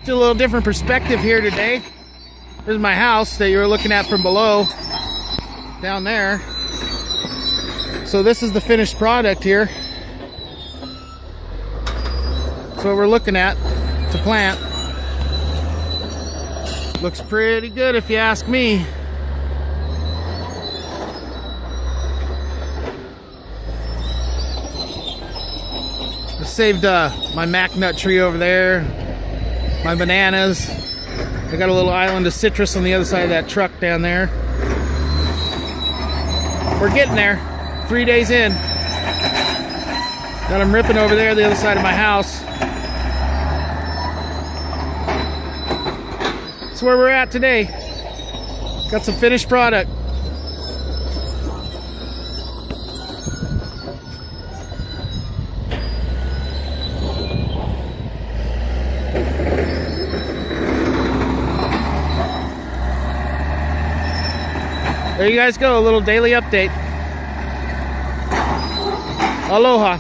a little different perspective here today. This is my house that you were looking at from below, down there. So this is the finished product here. That's what we're looking at to plant. Looks pretty good if you ask me. I saved my mac nut tree over there, my bananas. I got a little island of citrus on the other side of that truck down there. We're getting there. 3 days in. Got them ripping over there the other side of my house. That's where we're at today. Got some finished product. There you guys go, a little daily update. Aloha.